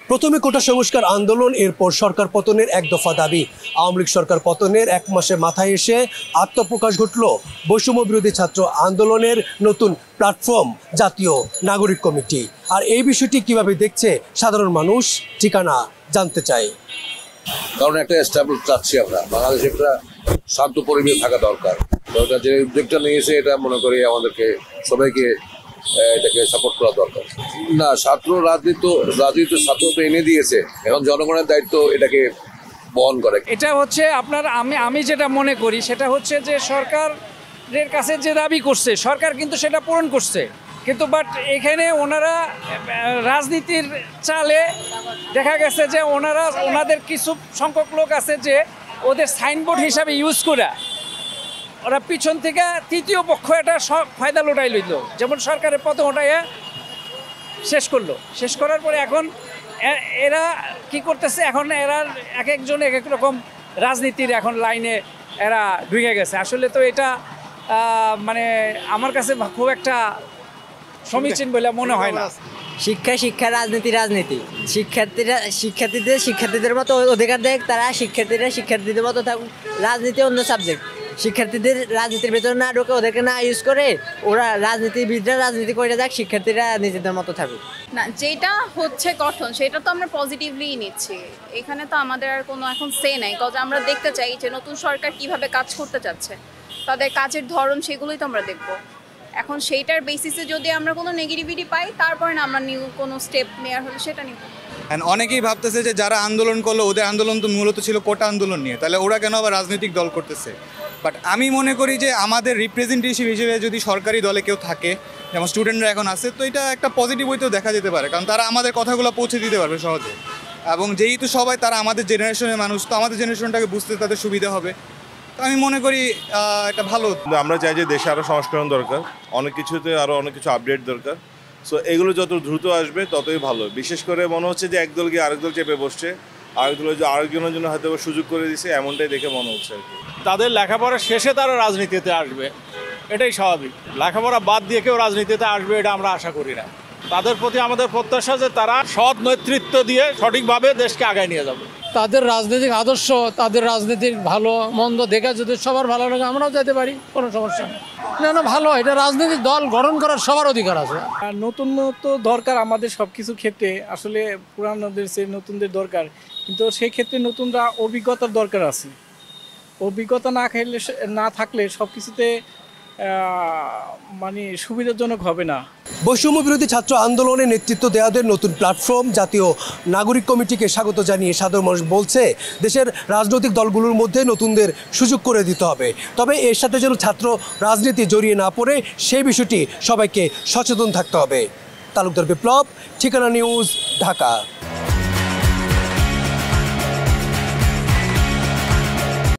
প্রথমে কোটা সংস্কার আন্দোলন, এরপর সরকার পতনের এক দফা দাবি। আওয়ামী লীগ সরকার পতনের এক মাসে মাথায় এসে আত্মপ্রকাশ ঘটল বৈষম্য বিরোধী ছাত্র আন্দোলনের নতুন প্ল্যাটফর্ম জাতীয় নাগরিক কমিটি। আর এই বিষয়টি কিভাবে দেখছে সাধারণ মানুষ, ঠিকানা জানতে চাই। কারণ একটা স্টেবল চাচ্ছি আমরা, বাংলাদেশে একটা শান্ত পরিবেশ থাকা দরকার। সরকার যে উদ্যোগটা নিয়েছে এটা মনে করি আমাদেরকে সবাইকে এটাকে সাপোর্ট করা দরকার। না, রাজনীতি ছাত্র তো এনে দিয়েছে, এখন জনগণের দায়িত্ব এটাকে বহন করে। এটা হচ্ছে আপনার আমি যেটা মনে করি সেটা হচ্ছে যে সরকারের কাছে যে দাবি করছে সরকার কিন্তু সেটা পূরণ করছে, কিন্তু বাট এখানে ওনারা রাজনীতির চালে দেখা গেছে যে ওনাদের কিছু সংখ্যক লোক আছে যে ওদের সাইনবোর্ড হিসাবে ইউজ করে ওরা পিছন থেকে তৃতীয় পক্ষ এটা ফায়দা লোটাই লইল। যেমন সরকারের পথে ওটাইয়া শেষ করার পরে এখন এরা কি করতেছে, এখন এরা এক একজন এক এক রকম রাজনীতির এখন লাইনে এরা ঢুকে গেছে। আসলে তো এটা মানে আমার কাছে খুব একটা সমীচীন বলে মনে হয় না। শিক্ষা রাজনীতি শিক্ষার্থীদের মতো অধিকার দেয়, তারা শিক্ষার্থীদের মতো থাকুক। রাজনীতি অন্য সাবজেক্ট, শিক্ষার্থীদের রাজনীতির ভেতরে না ঢোকে, ওদেরকে না ইউজ করে ওরা রাজনীতিবিদরা রাজনীতি করে যাক, শিক্ষার্থীরা নিজেদের মতো থাকুক। না, যেটা হচ্ছে গঠন সেটা তো আমরা পজিটিভলি নিচ্ছি। এখানে তো আমাদের আর কোনো এখন সে নাই, কজ আমরা দেখতে চাই যে নতুন সরকার কিভাবে কাজ করতে চাচ্ছে, তাদের কাজের ধরন সেগুলোই তো আমরা দেখব। এখন সেইটার বেসিসে যদি আমরা কোনো নেগেটিভিটি পাই তারপরে না আমরা নিউ কোনো স্টেপ নেওয়ার হলে সেটা নিব। অনেকেই ভাবতেছে যে যারা আন্দোলন করলো ওদের আন্দোলন তো মূলত ছিল কোটা আন্দোলন নিয়ে, তাহলে ওরা কেন আবার রাজনৈতিক দল করতেছে। বাট আমি মনে করি যে আমাদের রিপ্রেজেন্টেটিভ হিসেবে যদি সরকারি দলে কেউ থাকে, যেমন স্টুডেন্টরা এখন আছে, তো এটা একটা পজিটিভ হইতেও দেখা যেতে পারে, কারণ তারা আমাদের কথাগুলো পৌঁছে দিতে পারবে সহজে। এবং যেহেতু সবাই তারা আমাদের জেনারেশনের মানুষ, তো আমাদের জেনারেশনটাকে বুঝতে তাদের সুবিধা হবে। তো আমি মনে করি এটা ভালো। আমরা চাই যে দেশে আরও সংস্করণ দরকার, অনেক কিছুতে আরও অনেক কিছু আপডেট দরকার। সো এগুলো যত দ্রুত আসবে ততই ভালো। বিশেষ করে মনে হচ্ছে যে একদল গিয়ে আরেকদল চেপে বসছে, আরেকজনের জন্য হয়তো সুযোগ করে দিছে, এমনটাই দেখে মনে হচ্ছে আর কি। তাদের লেখাপড়া শেষে তারা রাজনীতিতে আসবে, এটাই স্বাভাবিক। লেখাপড়া বাদ দিয়ে কেউ রাজনীতিতে আসবে এটা আমরা আশা করি না। তাদের প্রতি আমাদের প্রত্যাশা যে তারা সৎ নেতৃত্ব দিয়ে সঠিকভাবে দেশকে আগায় নিয়ে যাবে। তাদের রাজনৈতিক আদর্শ, তাদের রাজনীতির ভালো মন্দ দেখা যদি সবার ভালো লাগে আমরাও যেতে পারি, কোনো সমস্যা নেই। না ভালো, এটা রাজনৈতিক দল গঠন করার সবার অধিকার আছে। নতুন দরকার আমাদের সব কিছু ক্ষেত্রে, আসলে পুরানোদের চেয়ে নতুনদের দরকার, কিন্তু সেই ক্ষেত্রে নতুনরা অভিজ্ঞতার দরকার আছে। অভিজ্ঞতা না থাকলে সব কিছুতে মানে সুবিধাজনক হবে না। বৈষম্য বিরোধী ছাত্র আন্দোলনে নেতৃত্ব দেওয়াদের নতুন প্ল্যাটফর্ম জাতীয় নাগরিক কমিটিকে স্বাগত জানিয়ে সাধারণ মানুষ বলছে, দেশের রাজনৈতিক দলগুলোর মধ্যে নতুনদের সুযোগ করে দিতে হবে। তবে এর সাথে যেন ছাত্র রাজনীতি জড়িয়ে না পড়ে সেই বিষয়টি সবাইকে সচেতন থাকতে হবে। তালুকদার বিপ্লব, ঠিকানা নিউজ, ঢাকা।